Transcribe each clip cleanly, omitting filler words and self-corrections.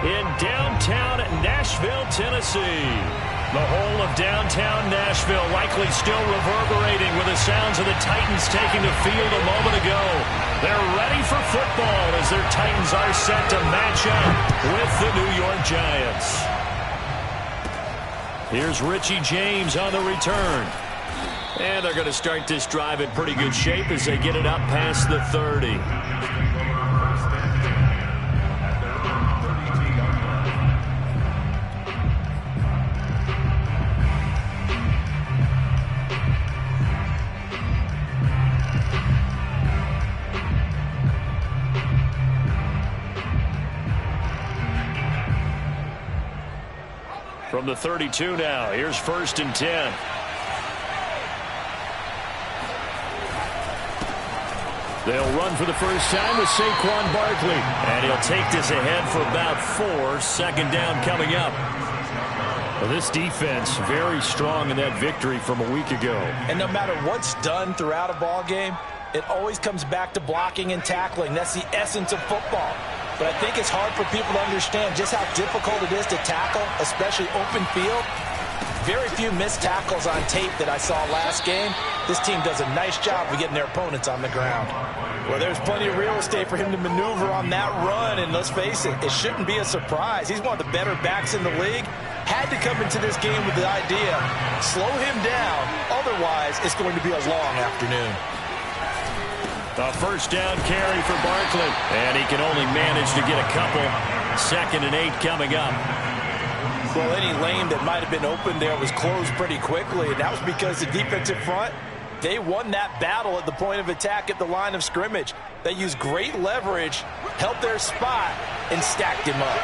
in downtown Nashville, Tennessee. The whole of downtown Nashville likely still reverberating with the sounds of the Titans taking the field a moment ago. They're ready for football as their Titans are set to match up with the New York Giants. Here's Richie James on the return. And they're going to start this drive in pretty good shape as they get it up past the 30. From the 32 now, here's 1st and 10. They'll run for the first time with Saquon Barkley. And he'll take this ahead for about 4. 2nd down coming up. Well, this defense very strong in that victory from a week ago. And no matter what's done throughout a ball game, it always comes back to blocking and tackling. That's the essence of football. But I think it's hard for people to understand just how difficult it is to tackle, especially open field. Very few missed tackles on tape that I saw last game. This team does a nice job of getting their opponents on the ground. Well, there's plenty of real estate for him to maneuver on that run, and let's face it, it shouldn't be a surprise. He's one of the better backs in the league. Had to come into this game with the idea, slow him down, otherwise it's going to be a long afternoon. A first down carry for Barkley, and he can only manage to get a couple. 2nd and 8 coming up. Well, any lane that might have been open there was closed pretty quickly, and that was because the defensive front, they won that battle at the point of attack at the line of scrimmage. They used great leverage, held their spot, and stacked him up.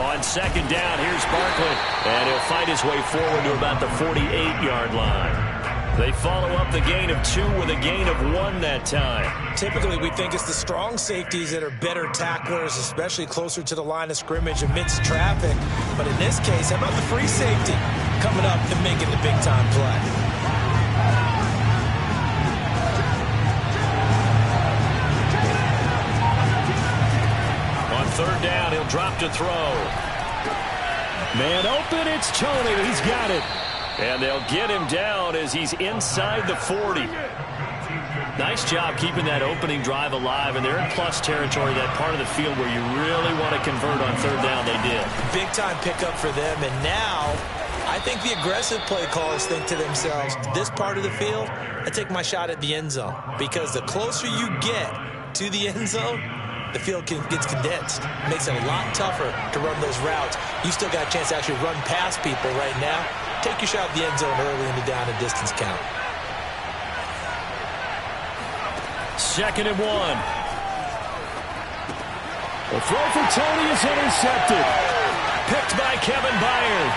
On 2nd down, here's Barkley, and he'll fight his way forward to about the 48-yard line. They follow up the gain of 2 with a gain of 1 that time. Typically, we think it's the strong safeties that are better tacklers, especially closer to the line of scrimmage amidst traffic. But in this case, how about the free safety coming up and making the big-time play? On 3rd down, he'll drop to throw. Man open, it's Tony. He's got it. And they'll get him down as he's inside the 40. Nice job keeping that opening drive alive, and they're in plus territory, that part of the field where you really want to convert on 3rd down. They did. Big-time pickup for them, and now I think the aggressive play callers think to themselves, this part of the field, I take my shot at the end zone, because the closer you get to the end zone, the field gets condensed. It makes it a lot tougher to run those routes. You still got a chance to actually run past people right now. Take your shot at the end zone early in the down and distance count. 2nd and 1. The throw for Tony is intercepted. Picked by Kevin Byard.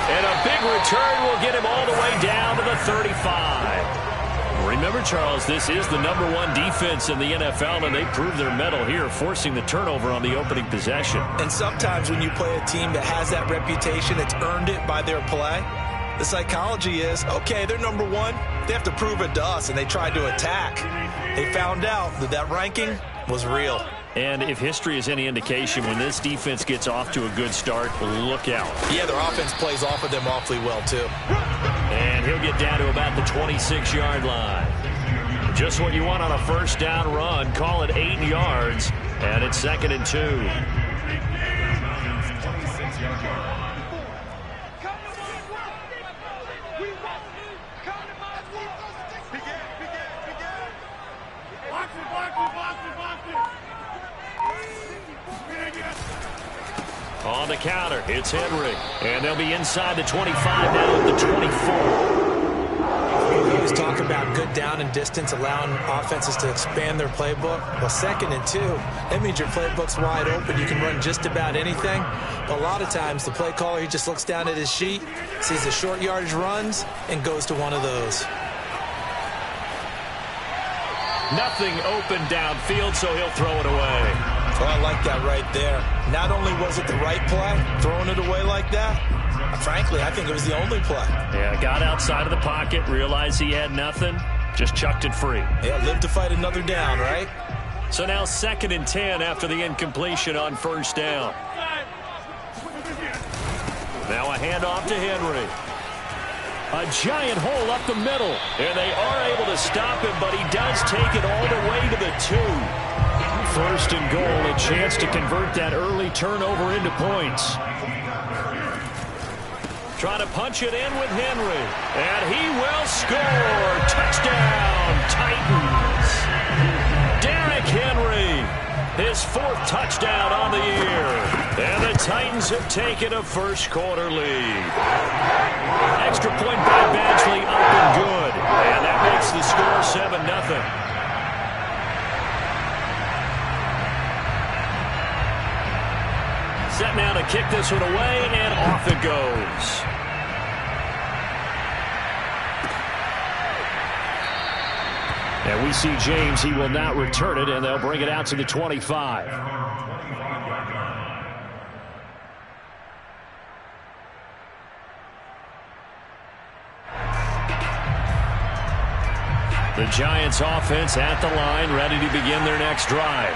And a big return will get him all the way down to the 35. Remember, Charles, this is the #1 defense in the NFL, and they proved their mettle here, forcing the turnover on the opening possession. And sometimes when you play a team that has that reputation, that's earned it by their play, the psychology is, okay, they're #1. They have to prove it to us, and they tried to attack. They found out that that ranking was real. And if history is any indication, when this defense gets off to a good start, look out. Yeah, their offense plays off of them awfully well, too. And he'll get down to about the 26-yard line. Just what you want on a first down run. Call it 8 yards, and it's 2nd and 2. On the counter, it's Henry. And they'll be inside the 25 now at the 24. We always talk about good down and distance, allowing offenses to expand their playbook. Well, 2nd and 2, that means your playbook's wide open. You can run just about anything. But a lot of times, the play caller, he just looks down at his sheet, sees the short yardage runs, and goes to one of those. Nothing open downfield, so he'll throw it away. Oh, I like that right there. Not only was it the right play, throwing it away like that, frankly, I think it was the only play. Yeah, got outside of the pocket, realized he had nothing, Just chucked it free. Yeah, live to fight another down, right? So now 2nd and 10 after the incompletion on 1st down. Now a handoff to Henry. A giant hole up the middle. And they are able to stop him, but he does take it all the way to the 2. 1st and goal, a chance to convert that early turnover into points. Trying to punch it in with Henry. And he will score. Touchdown, Titans. Derrick Henry, his 4th touchdown on the year. And the Titans have taken a first-quarter lead. Extra point by Badgley up and good. And that makes the score 7-0. Set now to kick this one away, and off it goes. And we see James. He will not return it, and they'll bring it out to the 25. The Giants offense at the line, ready to begin their next drive.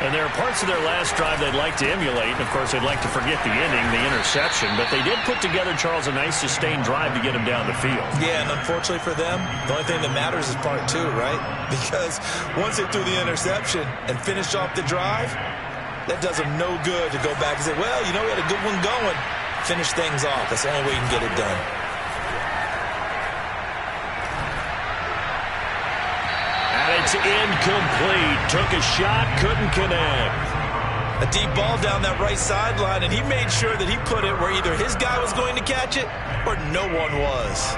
And there are parts of their last drive they'd like to emulate. And, of course, they'd like to forget the ending, the interception. But they did put together, Charles, a nice sustained drive to get him down the field. Yeah, and unfortunately for them, the only thing that matters is part 2, right? Because once they threw the interception and finished off the drive, that does them no good to go back and say, well, you know, we had a good one going. Finish things off. That's the only way you can get it done. It's incomplete. Took a shot, couldn't connect. A deep ball down that right sideline, and he made sure that he put it where either his guy was going to catch it or no one was.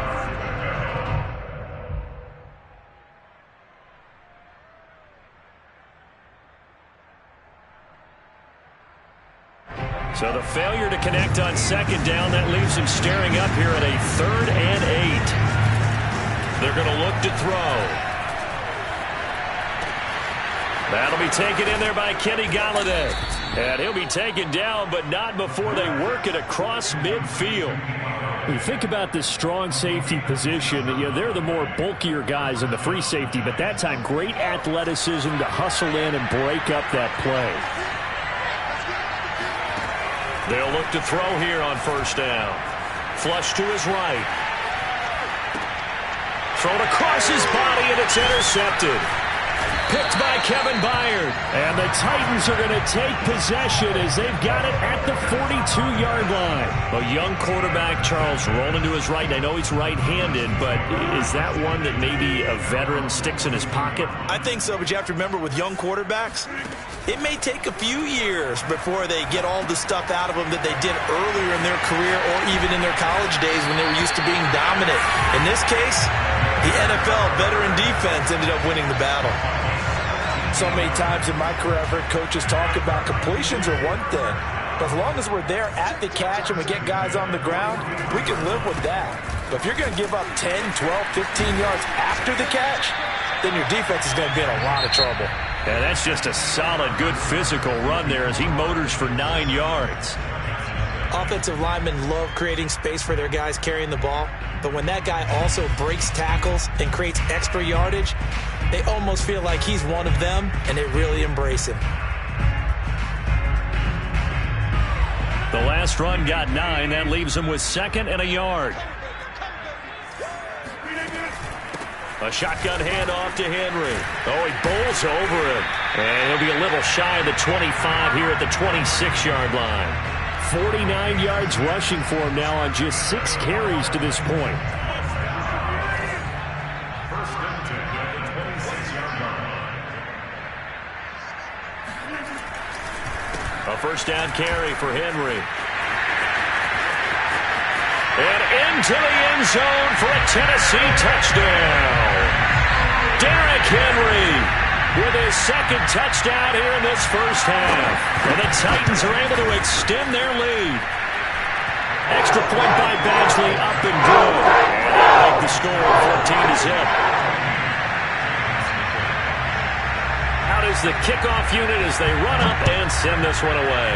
So the failure to connect on 2nd down, that leaves him staring up here at a 3rd and 8. They're going to look to throw. That'll be taken in there by Kenny Golladay. And he'll be taken down, but not before they work it across midfield. When you think about this strong safety position, you know, they're the more bulkier guys in the free safety, but that time great athleticism to hustle in and break up that play. They'll look to throw here on 1st down. Flush to his right. Thrown across his body, and it's intercepted. Picked by Kevin Byard. And the Titans are going to take possession as they've got it at the 42-yard line. A young quarterback, Charles, rolling to his right. I know he's right-handed, but is that one that maybe a veteran sticks in his pocket? I think so, but you have to remember with young quarterbacks, it may take a few years before they get all the stuff out of them that they did earlier in their career or even in their college days when they were used to being dominant. In this case, the NFL veteran defense ended up winning the battle. So many times in my career, I've heard coaches talk about completions are one thing. But as long as we're there at the catch and we get guys on the ground, we can live with that. But if you're going to give up 10, 12, 15 yards after the catch, then your defense is going to be in a lot of trouble. Yeah, that's just a solid, good physical run there as he motors for 9 yards. Offensive linemen love creating space for their guys carrying the ball. But when that guy also breaks tackles and creates extra yardage, they almost feel like he's one of them, and they really embrace him. The last run got 9. That leaves him with 2nd and a yard. A shotgun handoff to Henry. Oh, he bowls over it. And he'll be a little shy of the 25 here at the 26-yard line. 49 yards rushing for him now on just 6 carries to this point. A first down carry for Henry. And into the end zone for a Tennessee touchdown. Derrick Henry with his 2nd touchdown here in this first half. And the Titans are able to extend their lead. Extra point by Badgley, up and good. And they'll make the score 14-0. Out is the kickoff unit as they run up and send this one away.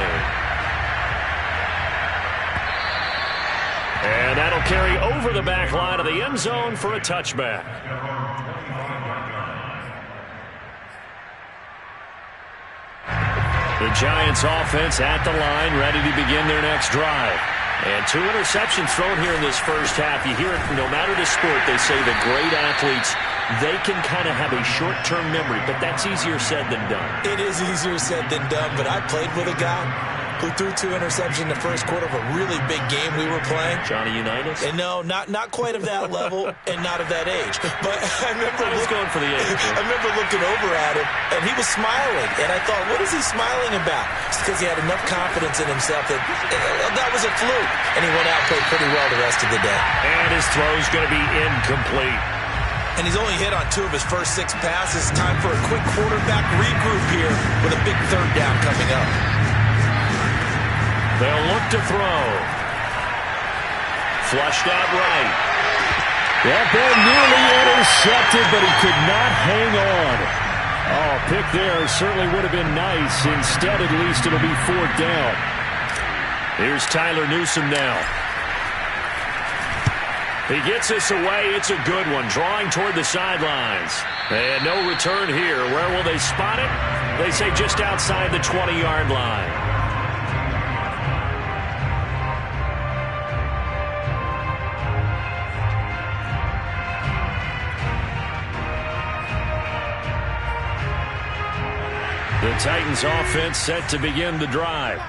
And that'll carry over the back line of the end zone for a touchback. The Giants offense at the line, ready to begin their next drive. And 2 interceptions thrown here in this first half. You hear it, no matter the sport, they say the great athletes, they can kind of have a short-term memory, but that's easier said than done. It is easier said than done, but I played with a guy who threw 2 interceptions in the first quarter of a really big game we were playing. Johnny Unitas? And no, not quite of that level and not of that age. But I remember going for the age. I remember looking over at him, and he was smiling. And I thought, what is he smiling about? It's because he had enough confidence in himself that that was a fluke. And he went out and played pretty well the rest of the day. And his throw's going to be incomplete. And he's only hit on 2 of his first 6 passes. Time for a quick quarterback regroup here with a big 3rd down coming up. They'll look to throw. Flushed out right. That ball nearly intercepted, but he could not hang on. Oh, pick there certainly would have been nice. Instead, at least, it'll be 4th down. Here's Tyler Newsome now. He gets this away. It's a good one. Drawing toward the sidelines. And no return here. Where will they spot it? They say just outside the 20-yard line. The Titans offense set to begin the drive.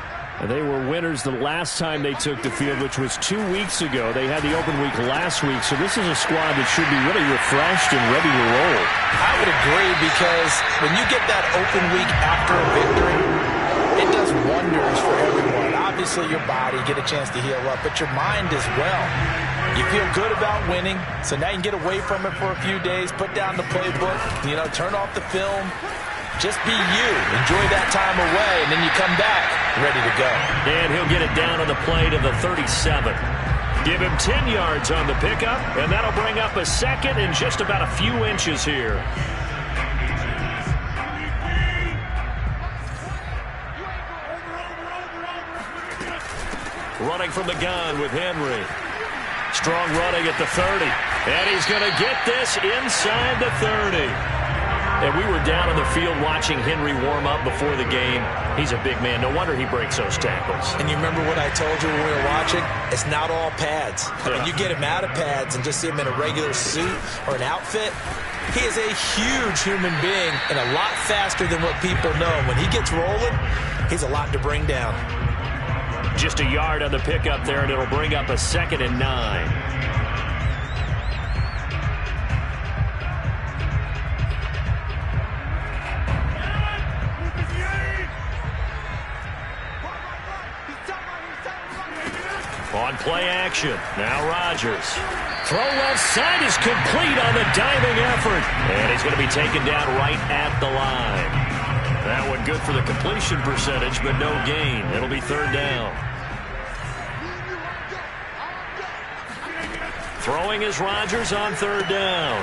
They were winners the last time they took the field, which was 2 weeks ago. They had the open week last week, so this is a squad that should be really refreshed and ready to roll. I would agree, because when you get that open week after a victory, it does wonders for everyone. Obviously, your body, get a chance to heal up, but your mind as well. You feel good about winning, so now you can get away from it for a few days, put down the playbook, turn off the film. Just be you. Enjoy that time away, and then you come back ready to go. And he'll get it down on the play to the 37. Give him 10 yards on the pickup, and that'll bring up a 2nd and just about a few inches here. Running from the gun with Henry. Strong running at the 30. And he's going to get this inside the 30. And we were down on the field watching Henry warm up before the game. He's a big man. No wonder he breaks those tackles. And you remember what I told you when we were watching? It's not all pads. Yeah. I mean, you get him out of pads and just see him in a regular suit or an outfit. He is a huge human being and a lot faster than what people know. When he gets rolling, he's a lot to bring down. Just a yard on the pickup there, and it'll bring up a 2nd and 9. On play action, now Rodgers. Throw left side is complete on the diving effort. And he's going to be taken down right at the line. That one good for the completion percentage, but no gain. It'll be 3rd down. Throwing is Rodgers on 3rd down.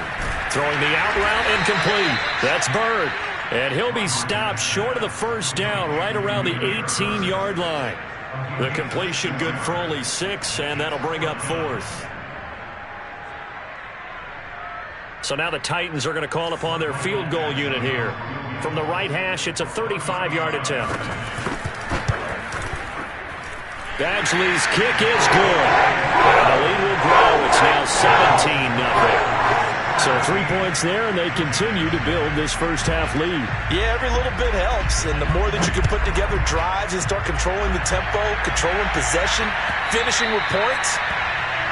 Throwing the out route incomplete. That's Bird. And he'll be stopped short of the 1st down right around the 18-yard line. The completion good for only 6, and that'll bring up 4th. So now the Titans are going to call upon their field goal unit here. From the right hash, it's a 35-yard attempt. Badgley's kick is good. And the lead will grow. It's now 17-0. So 3 points there, and they continue to build this first half lead. Yeah, every little bit helps, and the more that you can put together drives and start controlling the tempo, controlling possession, finishing with points,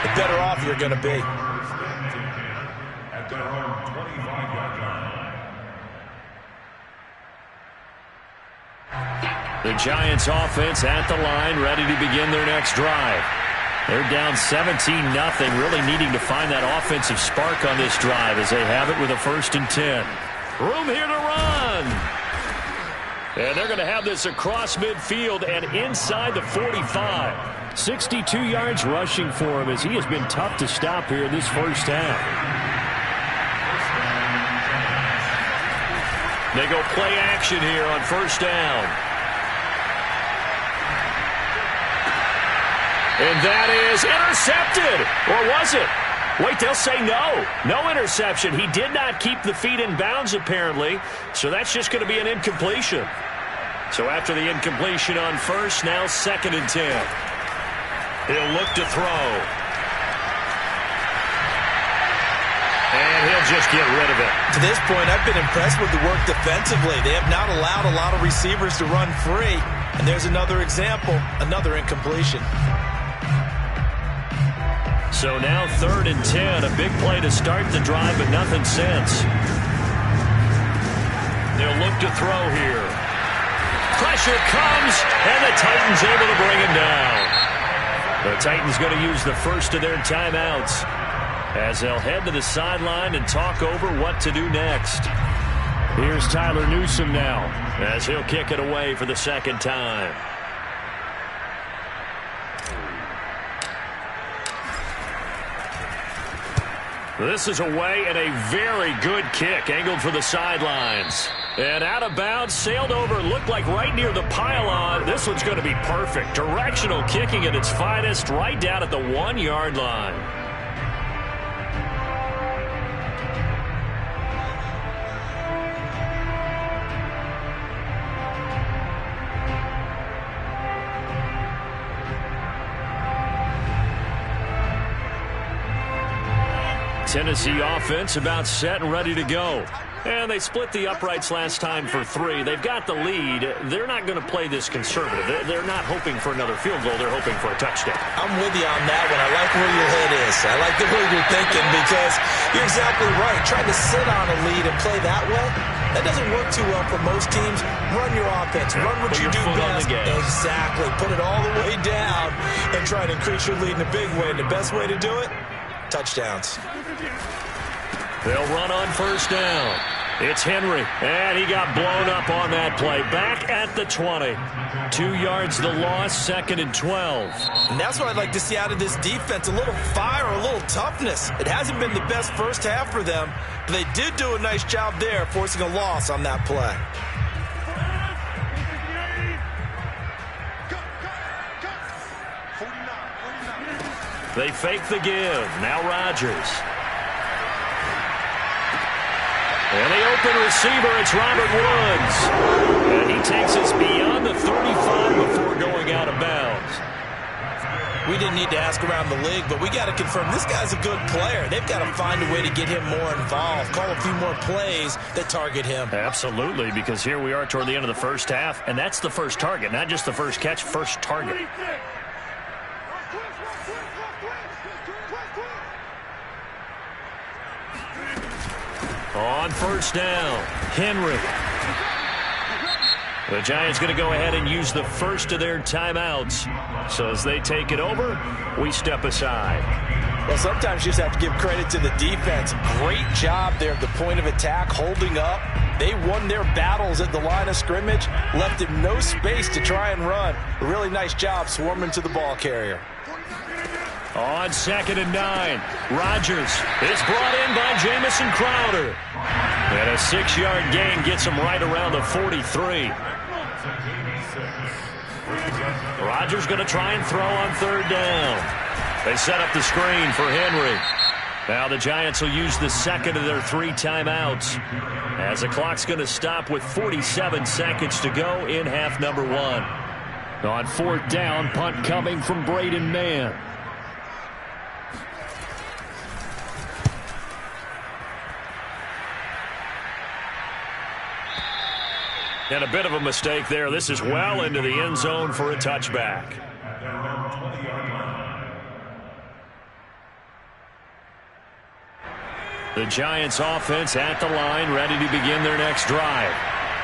the better off you're going to be. At their own 25-yard line. The Giants offense at the line, ready to begin their next drive. They're down 17-0, really needing to find that offensive spark on this drive as they have it with a 1st and 10. Room here to run. And they're going to have this across midfield and inside the 45. 62 yards rushing for him as he has been tough to stop here this first half. They go play action here on 1st down. And that is intercepted. Or was it? Wait, they'll say no. No interception. He did not keep the feet in bounds, apparently. So that's just going to be an incompletion. So after the incompletion on first, now 2nd and 10. He'll look to throw. And he'll just get rid of it. To this point, I've been impressed with the work defensively. They have not allowed a lot of receivers to run free. And there's another example, another incompletion. So now 3rd and 10, a big play to start the drive, but nothing since. They'll look to throw here. Pressure comes, and the Titans able to bring him down. The Titans going to use the first of their timeouts as they'll head to the sideline and talk over what to do next. Here's Tyler Newsome now as he'll kick it away for the 2nd time. This is away and a very good kick angled for the sidelines. And out of bounds, sailed over, looked like right near the pylon. This one's going to be perfect. Directional kicking at its finest, right down at the 1-yard line. Tennessee offense about set and ready to go. And they split the uprights last time for 3. They've got the lead. They're not going to play this conservative. They're not hoping for another field goal. They're hoping for a touchdown. I'm with you on that one. I like where your head is. I like the way you're thinking because you're exactly right. Trying to sit on a lead and play that way, that doesn't work too well for most teams. Run your offense. Run what you do best. Exactly. Put it all the way down and try to increase your lead in a big way. And the best way to do it, touchdowns. They'll run on first down. It's Henry, and he got blown up on that play. Back at the 20. 2 yards the loss, 2nd and 12. And that's what I'd like to see out of this defense. A little fire, a little toughness. It hasn't been the best first half for them, but they did do a nice job there, forcing a loss on that play. They fake the give. Now Rodgers. And the open receiver, it's Robert Woods. And he takes us beyond the 35 before going out of bounds. We didn't need to ask around the league, but we got to confirm this guy's a good player. They've got to find a way to get him more involved, call a few more plays that target him. Absolutely, because here we are toward the end of the first half, and that's the first target, not just the first catch, first target. On first down, Henry. The Giants going to go ahead and use the first of their timeouts. So as they take it over, we step aside. Well, sometimes you just have to give credit to the defense. Great job there at the point of attack, holding up. They won their battles at the line of scrimmage, left him no space to try and run. A really nice job swarming to the ball carrier. On 2nd and 9, Rodgers is brought in by Jamison Crowder. And a 6-yard gain gets him right around the 43. Rodgers going to try and throw on 3rd down. They set up the screen for Henry. Now the Giants will use the 2nd of their 3 timeouts as the clock's going to stop with 47 seconds to go in half number 1. On 4th down, punt coming from Braden Mann. And a bit of a mistake there. This is well into the end zone for a touchback. The Giants offense at the line, ready to begin their next drive.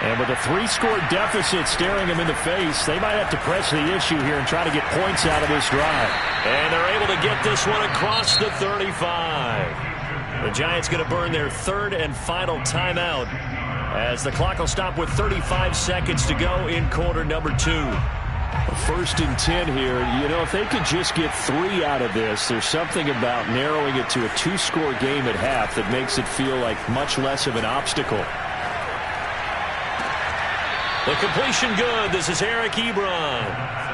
And with a 3-score deficit staring them in the face, they might have to press the issue here and try to get points out of this drive. And they're able to get this one across the 35. The Giants going to burn their 3rd and final timeout as the clock will stop with 35 seconds to go in quarter number 2. 1st and 10 here. You know, if they could just get 3 out of this, there's something about narrowing it to a 2-score game at half that makes it feel like much less of an obstacle. The completion good. This is Eric Ebron.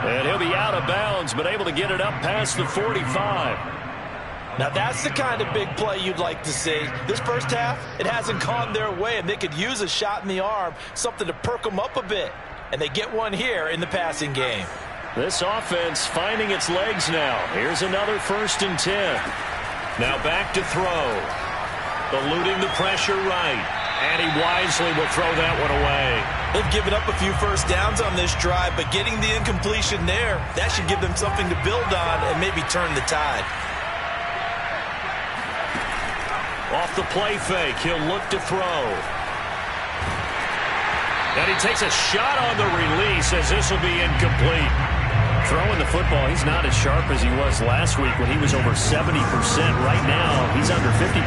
And he'll be out of bounds, but able to get it up past the 45. Now that's the kind of big play you'd like to see. This first half, it hasn't gone their way, and they could use a shot in the arm, something to perk them up a bit. And they get one here in the passing game. This offense finding its legs now. Here's another 1st and 10. Now back to throw. Eluding the pressure right. And he wisely will throw that one away. They've given up a few first downs on this drive, but getting the incompletion there, that should give them something to build on and maybe turn the tide. Off the play fake, he'll look to throw. And he takes a shot on the release as this will be incomplete. Throwing the football, he's not as sharp as he was last week when he was over 70%. Right now, he's under 50%.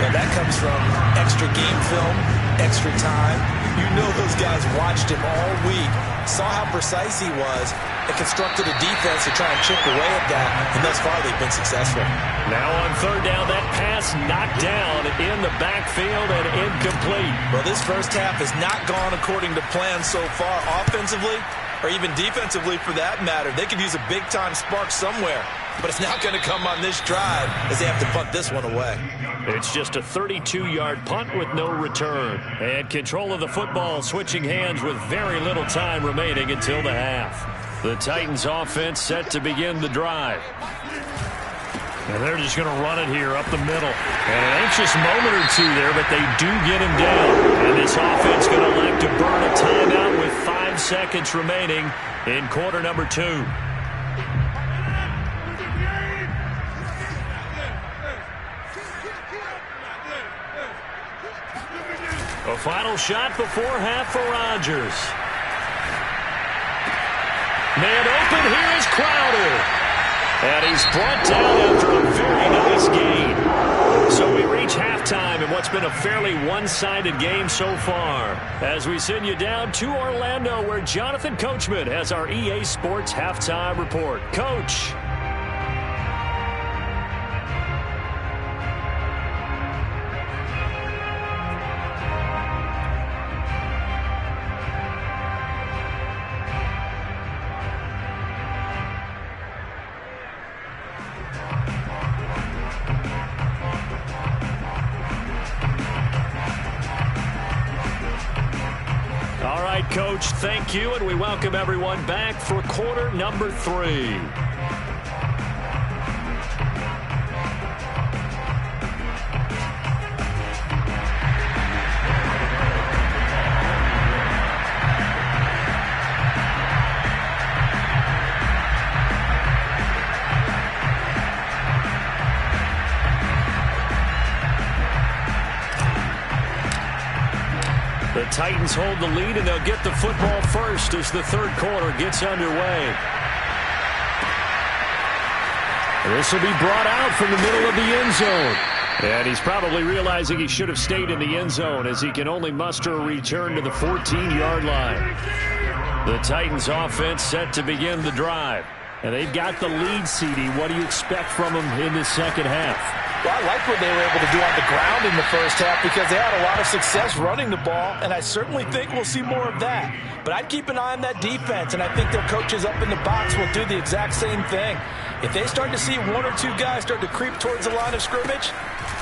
Now that comes from extra game film, extra time. You know those guys watched him all week, saw how precise he was, and constructed a defense to try and chip away at that, and thus far they've been successful. Now on 3rd down, that pass knocked down in the backfield and incomplete. Well, this first half has not gone according to plan so far offensively, or even defensively for that matter. They could use a big-time spark somewhere, but it's not going to come on this drive as they have to punt this one away. It's just a 32-yard punt with no return. And control of the football switching hands with very little time remaining until the half. The Titans offense set to begin the drive. And they're just going to run it here up the middle. And an anxious moment or two there, but they do get him down. And this offense going to elect to burn a timeout with 5 seconds remaining in quarter number 2. A final shot before half for Rodgers. Man open, here is Crowder. And he's brought down after a very nice gain. So we reach halftime in what's been a fairly one-sided game so far. As we send you down to Orlando, where Jonathan Coachman has our EA Sports Halftime Report. Coach. Coach, thank you, and we welcome everyone back for quarter number 3. The Titans hold the lead, and they'll get the football first as the 3rd quarter gets underway. This will be brought out from the middle of the end zone. And he's probably realizing he should have stayed in the end zone as he can only muster a return to the 14-yard line. The Titans offense set to begin the drive. And they've got the lead, CD. What do you expect from them in the second half? Well, I like what they were able to do on the ground in the first half because they had a lot of success running the ball, and I certainly think we'll see more of that. But I'd keep an eye on that defense, and I think their coaches up in the box will do the exact same thing. If they start to see 1 or 2 guys start to creep towards the line of scrimmage,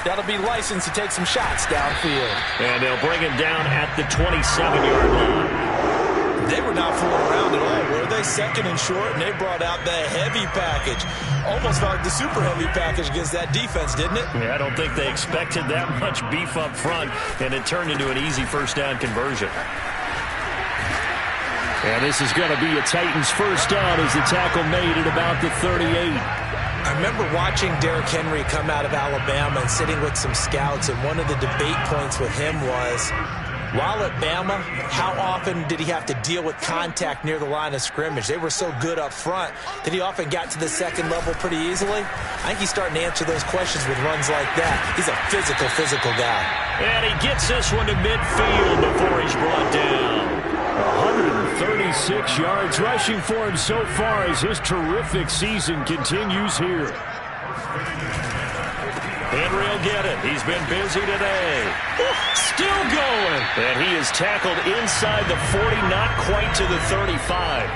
that'll be licensed to take some shots downfield. And they'll bring him down at the 27-yard line. They were not fooling around at all, were they? 2nd and short, and they brought out the heavy package. Almost felt like the super heavy package against that defense, didn't it? Yeah, I don't think they expected that much beef up front, and it turned into an easy first down conversion. And this is going to be a Titans first down as the tackle made at about the 38. I remember watching Derrick Henry come out of Alabama and sitting with some scouts, and one of the debate points with him was, while at Bama, how often did he have to deal with contact near the line of scrimmage? They were so good up front that he often got to the second level pretty easily. I think he's starting to answer those questions with runs like that. He's a physical guy. And he gets this one to midfield before he's brought down. 136 yards rushing for him so far as his terrific season continues here. And Henry will get it. He's been busy today. Still going. And he is tackled inside the 40, not quite to the 35.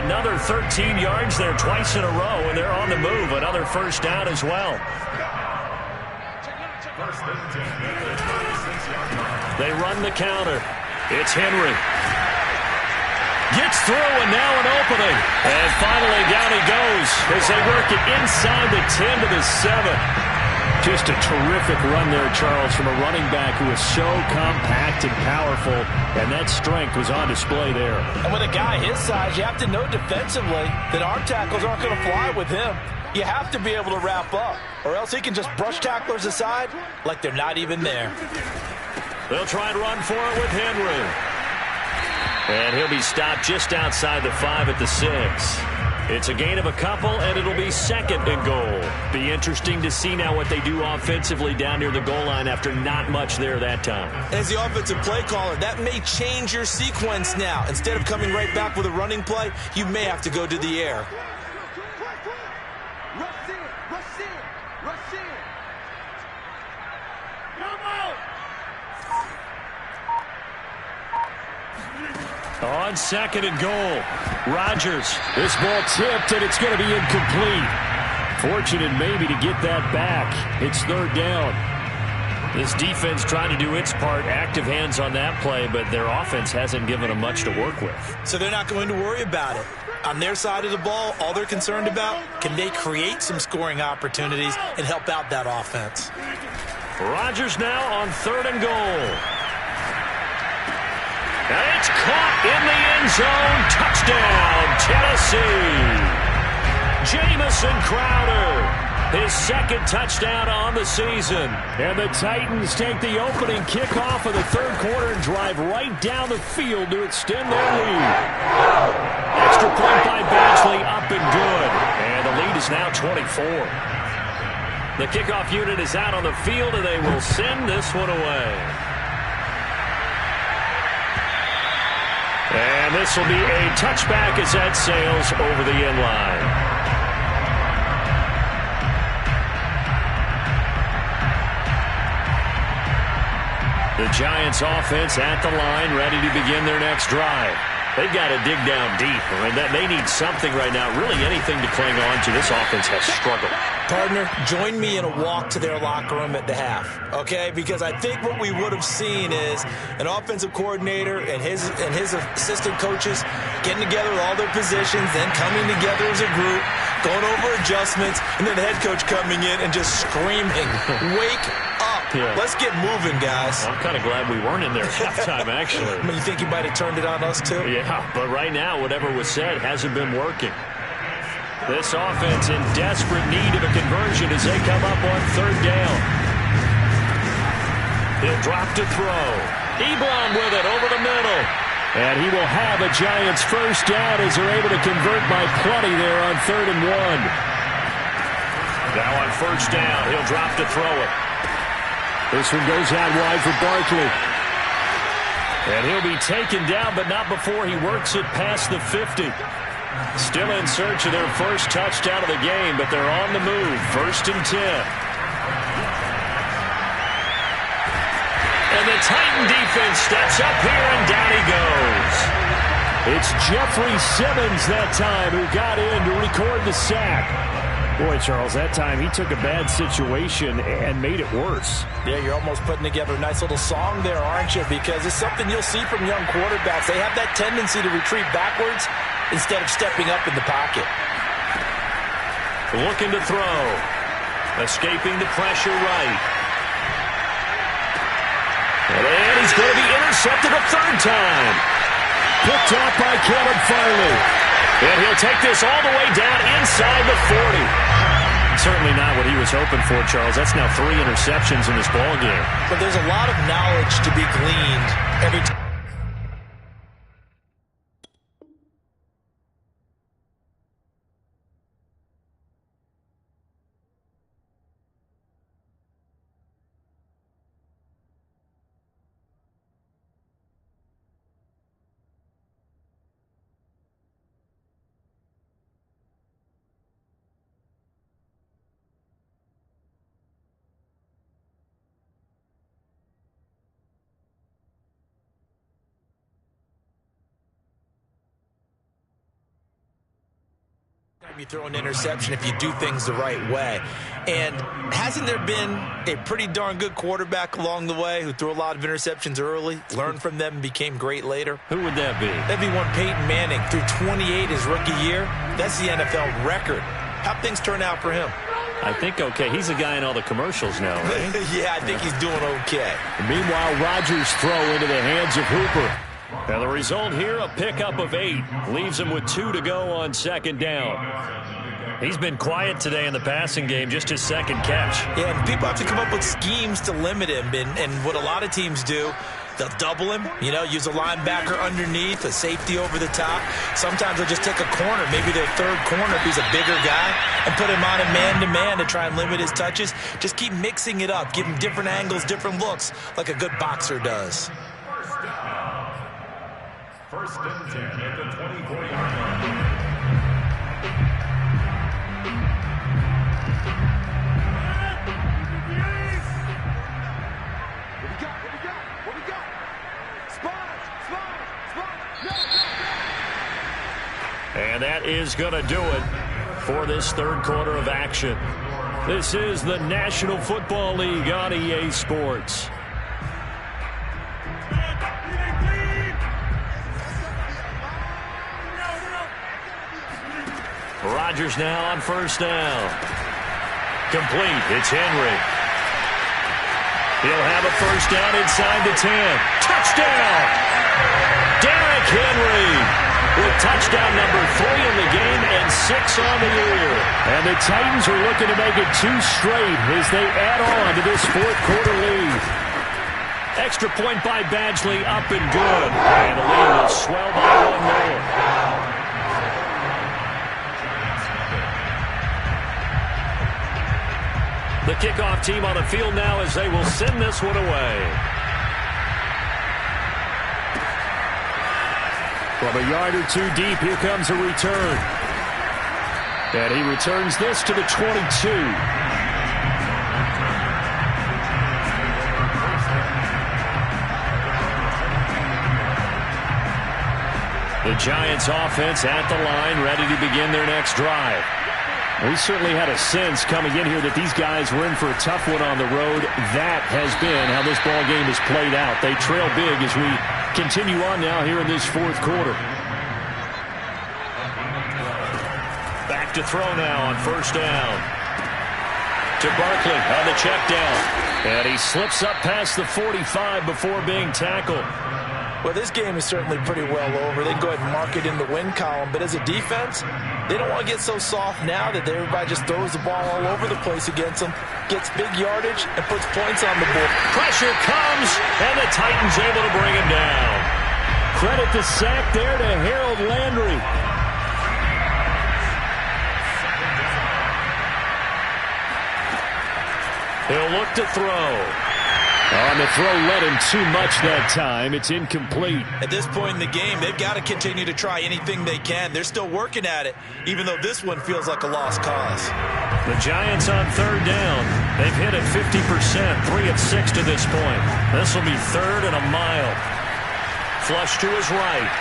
Another 13 yards there twice in a row, and they're on the move. Another first down as well. They run the counter. It's Henry. Gets through, and now an opening. And finally down he goes as they work it inside the 10 to the 7. Just a terrific run there, Charles, from a running back who is so compact and powerful, and that strength was on display there. And with a guy his size, you have to know defensively that arm tackles aren't going to fly with him. You have to be able to wrap up, or else he can just brush tacklers aside like they're not even there. They'll try and run for it with Henry. And he'll be stopped just outside the 5 at the 6. It's a gain of a couple, and it'll be second and goal. Be interesting to see now what they do offensively down near the goal line after not much there that time. As the offensive play caller, that may change your sequence now. Instead of coming right back with a running play, you may have to go to the air. On second and goal, Rodgers. This ball tipped, and it's going to be incomplete. Fortunate maybe to get that back. It's third down. This defense trying to do its part, active hands on that play, but their offense hasn't given them much to work with. So they're not going to worry about it. On their side of the ball, all they're concerned about, can they create some scoring opportunities and help out that offense? Rodgers now on third and goal. And it's caught in the end zone. Touchdown, Tennessee. Jamison Crowder, his second touchdown on the season. And the Titans take the opening kickoff of the third quarter and drive right down the field to extend their lead. Extra point by Badgley, up and good. And the lead is now 24. The kickoff unit is out on the field, and they will send this one away. And this will be a touchback as that sails over the end line. The Giants offense at the line, ready to begin their next drive. They've got to dig down deep, and they need something right now, really anything to cling on to. This offense has struggled. Partner, join me in a walk to their locker room at the half, okay? Because I think what we would have seen is an offensive coordinator and his assistant coaches getting together with all their positions, then coming together as a group, going over adjustments, and then the head coach coming in and just screaming, "Wake up. Yeah. Let's get moving, guys." I'm kind of glad we weren't in there at halftime, actually. I mean, you think you might have turned it on us, too? Yeah, but right now, whatever was said hasn't been working. This offense in desperate need of a conversion as they come up on third down. He'll drop to throw. Ebron with it over the middle. And he will have a Giants first down as they're able to convert by plenty there on 3rd and 1. Now on first down, he'll drop to throw it. This one goes out wide for Barkley. And he'll be taken down, but not before he works it past the 50. Still in search of their first touchdown of the game, but they're on the move. 1st and 10. And the Titan defense steps up here, and down he goes. It's Jeffrey Simmons that time who got in to record the sack. Boy, Charles, that time he took a bad situation and made it worse. Yeah, you're almost putting together a nice little song there, aren't you? Because it's something you'll see from young quarterbacks. They have that tendency to retreat backwards instead of stepping up in the pocket. Looking to throw. Escaping the pressure right. And he's going to be intercepted a third time. Picked off by Caleb Farley. And he'll take this all the way down inside the 40. Certainly not what he was hoping for, Charles. That's now 3 interceptions in this ballgame. But there's a lot of knowledge to be gleaned every time. You throw an interception if you do things the right way. And hasn't there been a pretty darn good quarterback along the way who threw a lot of interceptions early, learned from them, and became great later? Who would that be? That'd be one Peyton Manning. Threw 28 his rookie year. That's the NFL record. How'd things turn out for him? I think okay. He's a guy in all the commercials now, right? Yeah, I think he's doing okay. Meanwhile, Rodgers' throw into the hands of Hooper. And the result here, a pickup of 8. Leaves him with 2 to go on second down. He's been quiet today in the passing game, just his second catch. Yeah, and people have to come up with schemes to limit him. And what a lot of teams do, they'll double him, use a linebacker underneath, a safety over the top. Sometimes they'll just take a corner, maybe their third corner if he's a bigger guy, and put him on a man-to-man to try and limit his touches. Just keep mixing it up, give him different angles, different looks, like a good boxer does. First and 10 at the 24-yard line. What we got? And that is going to do it for this third quarter of action. This is the National Football League on EA Sports. Rodgers now on first down. Complete. It's Henry. He'll have a first down inside the 10. Touchdown! Derrick Henry with touchdown number 3 in the game and 6 on the year. And the Titans are looking to make it 2 straight as they add on to this fourth quarter lead. Extra point by Badgley, up and good. And the lead will swell by 1 more. The kickoff team on the field now as they will send this one away. From a yard or 2 deep, here comes a return. And he returns this to the 22. The Giants offense at the line, ready to begin their next drive. We certainly had a sense coming in here that these guys were in for a tough one on the road. That has been how this ball game has played out. They trail big as we continue on now here in this fourth quarter. Back to throw now on first down. To Barkley on the check down. And he slips up past the 45 before being tackled. Well, this game is certainly pretty well over. They can go ahead and mark it in the win column. But as a defense, they don't want to get so soft now that everybody just throws the ball all over the place against them, gets big yardage, and puts points on the board. Pressure comes, and the Titans able to bring him down. Credit the sack there to Harold Landry. He'll look to throw. On the throw, led him too much that time. It's incomplete. At this point in the game, they've got to continue to try anything they can. They're still working at it, even though this one feels like a lost cause. The Giants on third down. They've hit it 50%, 3 of 6 to this point. This will be 3rd and a mile. Flush to his right.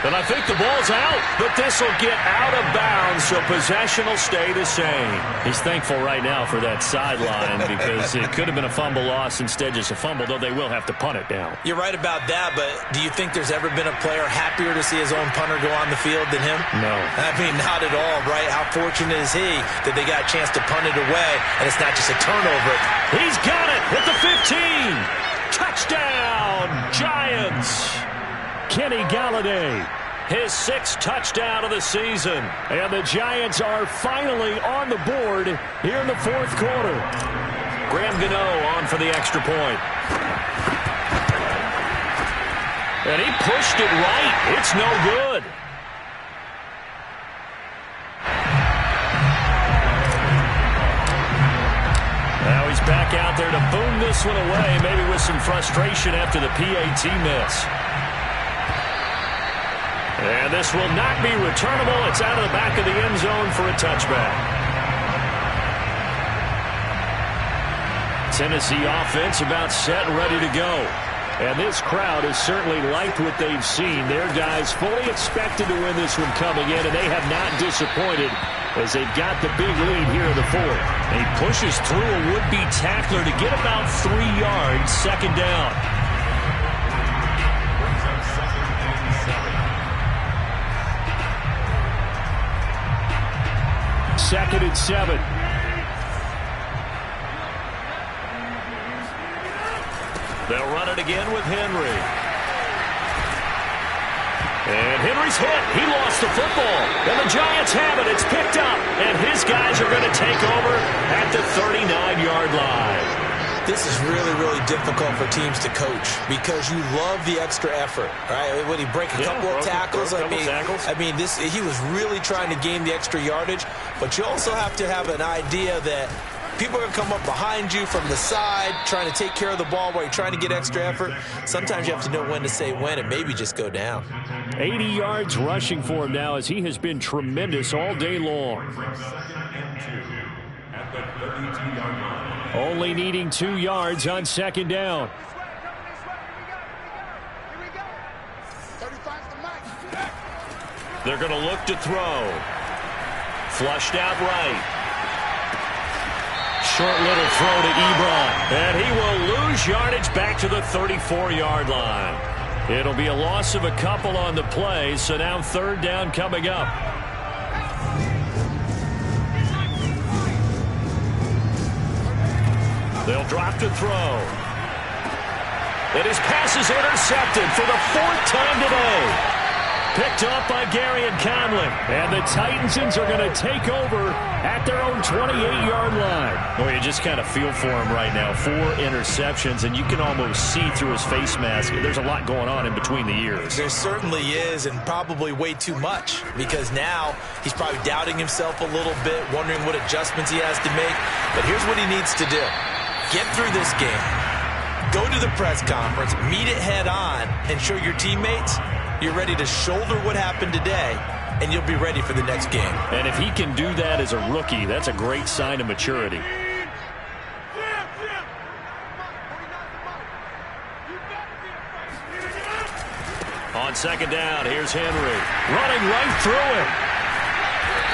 And I think the ball's out, but this will get out of bounds, so possession will stay the same. He's thankful right now for that sideline because it could have been a fumble loss, instead just a fumble, though they will have to punt it down. You're right about that, but do you think there's ever been a player happier to see his own punter go on the field than him? No. I mean, not at all, right? How fortunate is he that they got a chance to punt it away, and it's not just a turnover. He's got it at the 15. Touchdown, Giants. Kenny Galladay, his 6th touchdown of the season. And the Giants are finally on the board here in the fourth quarter. Graham Gano on for the extra point. And he pushed it right. It's no good. Now he's back out there to boom this one away, maybe with some frustration after the PAT miss. And this will not be returnable. It's out of the back of the end zone for a touchback. Tennessee offense about set and ready to go. And this crowd has certainly liked what they've seen. Their guys fully expected to win this one coming in, and they have not disappointed as they've got the big lead here in the fourth. And he pushes through a would-be tackler to get about 3 yards, second down. Second and 7. They'll run it again with Henry. And Henry's hit. He lost the football. And the Giants have it. It's picked up. And his guys are going to take over at the 39-yard line. This is really, really difficult for teams to coach because you love the extra effort, right? When he break a couple of tackles, he was really trying to gain the extra yardage. But you also have to have an idea that people are going to come up behind you from the side trying to take care of the ball while you're trying to get extra effort. Sometimes you have to know when to say when and maybe just go down. 80 yards rushing for him now as he has been tremendous all day long. Only needing 2 yards on second down. They're going to look to throw. Flushed out right. Short little throw to Ebron. And he will lose yardage back to the 34-yard line. It'll be a loss of a couple on the play, so now third down coming up. They'll drop to throw. And his pass is intercepted for the 4th time today. Picked up by Gary and Conlon. And the Titansons are going to take over at their own 28-yard line. Well, you just kind of feel for him right now. 4 interceptions, and you can almost see through his face mask. There's a lot going on in between the ears. There certainly is, and probably way too much, because now he's probably doubting himself a little bit, wondering what adjustments he has to make. But here's what he needs to do. Get through this game. Go to the press conference, meet it head on, and show your teammates you're ready to shoulder what happened today, and you'll be ready for the next game. And if he can do that as a rookie, that's a great sign of maturity. On second down, here's Henry. Running right through him.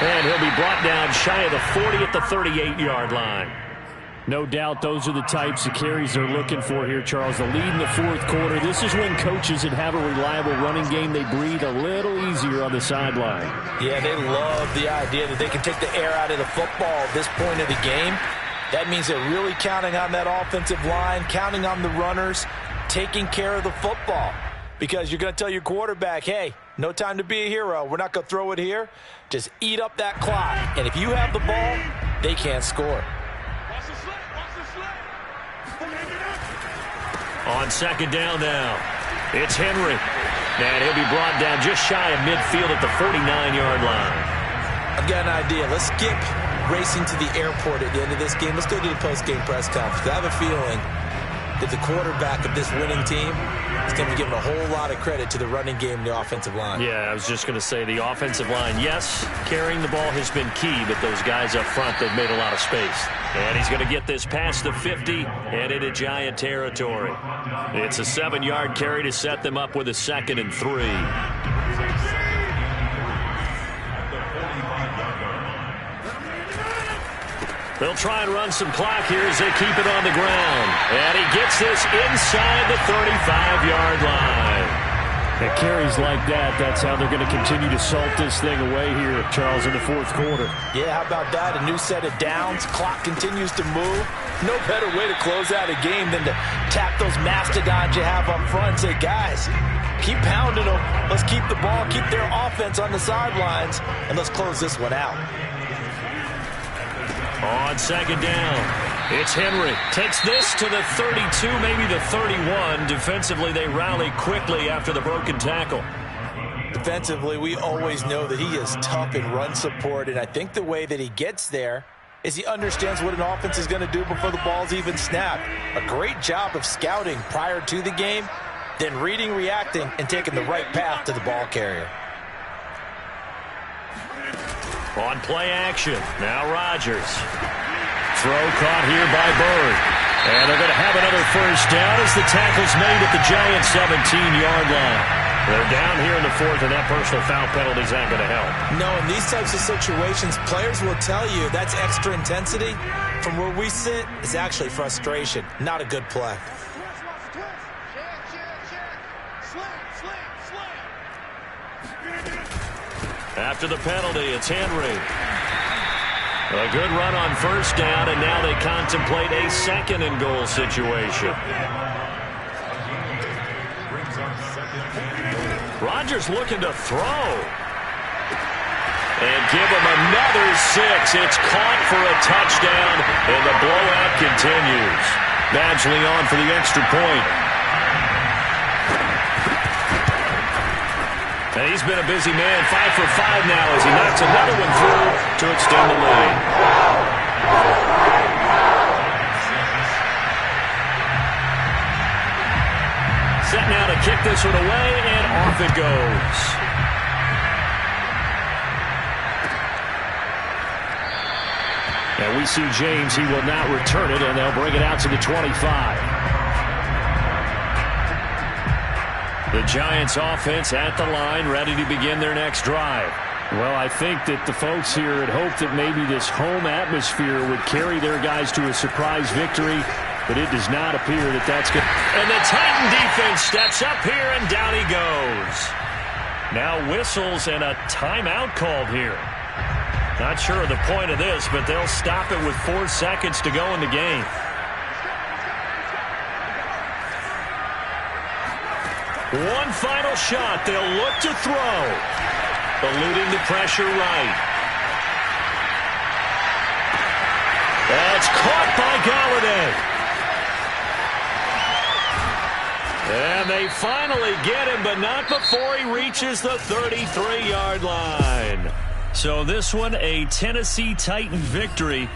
And he'll be brought down shy of the 40 at the 38-yard line. No doubt those are the types of carries they're looking for here, Charles. The lead in the fourth quarter. This is when coaches that have a reliable running game, they breathe a little easier on the sideline. Yeah, they love the idea that they can take the air out of the football at this point of the game. That means they're really counting on that offensive line, counting on the runners, taking care of the football. Because you're going to tell your quarterback, hey, no time to be a hero. We're not going to throw it here. Just eat up that clock. And if you have the ball, they can't score. On second down now, it's Henry. And he'll be brought down just shy of midfield at the 49-yard line. I've got an idea. Let's skip racing to the airport at the end of this game. Let's go to the post-game press conference. I have a feeling that the quarterback of this winning team is going to be giving a whole lot of credit to the running game and the offensive line. Yeah, I was just going to say the offensive line, yes, carrying the ball has been key, but those guys up front, they've made a lot of space. And he's going to get this past the 50 and into Giant territory. It's a 7-yard carry to set them up with a 2nd and 3. They'll try and run some clock here as they keep it on the ground. And he gets this inside the 35-yard line. At carries like that, that's how they're going to continue to salt this thing away here, Charles, in the fourth quarter. Yeah, how about that? A new set of downs. Clock continues to move. No better way to close out a game than to tap those mastodons you have up front and say, guys, keep pounding them. Let's keep the ball, keep their offense on the sidelines, and let's close this one out. On second down, it's Henry. Takes this to the 32, maybe the 31. Defensively, they rally quickly after the broken tackle. Defensively, we always know that he is tough in run support, and I think the way that he gets there is he understands what an offense is going to do before the ball's even snapped. A great job of scouting prior to the game, then reading, reacting, and taking the right path to the ball carrier. On play action, now Rodgers. Throw caught here by Bird. And they're going to have another first down as the tackle's made at the Giants' 17-yard line. They're down here in the fourth, and that personal foul penalty is not going to help. No, in these types of situations, players will tell you that's extra intensity. From where we sit, it's actually frustration. Not a good play. After the penalty, it's Henry. A good run on first down, and now they contemplate a second-and-goal situation. Rodgers looking to throw. And give him another 6. It's caught for a touchdown, and the blowout continues. Badgley on for the extra point. And he's been a busy man, 5 for 5 now as he knocks another one through to extend the lead. Set now to kick this one away, and off it goes. And we see James. He will not return it, and they'll bring it out to the 25. The Giants offense at the line, ready to begin their next drive. Well, I think that the folks here had hoped that maybe this home atmosphere would carry their guys to a surprise victory, but it does not appear that that's good. And the Titan defense steps up here, and down he goes. Now whistles and a timeout called here. Not sure of the point of this, but they'll stop it with 4 seconds to go in the game. One final shot. They'll look to throw. Eluding the pressure right. That's caught by Galladay. And they finally get him, but not before he reaches the 33-yard line. So this one, a Tennessee Titan victory.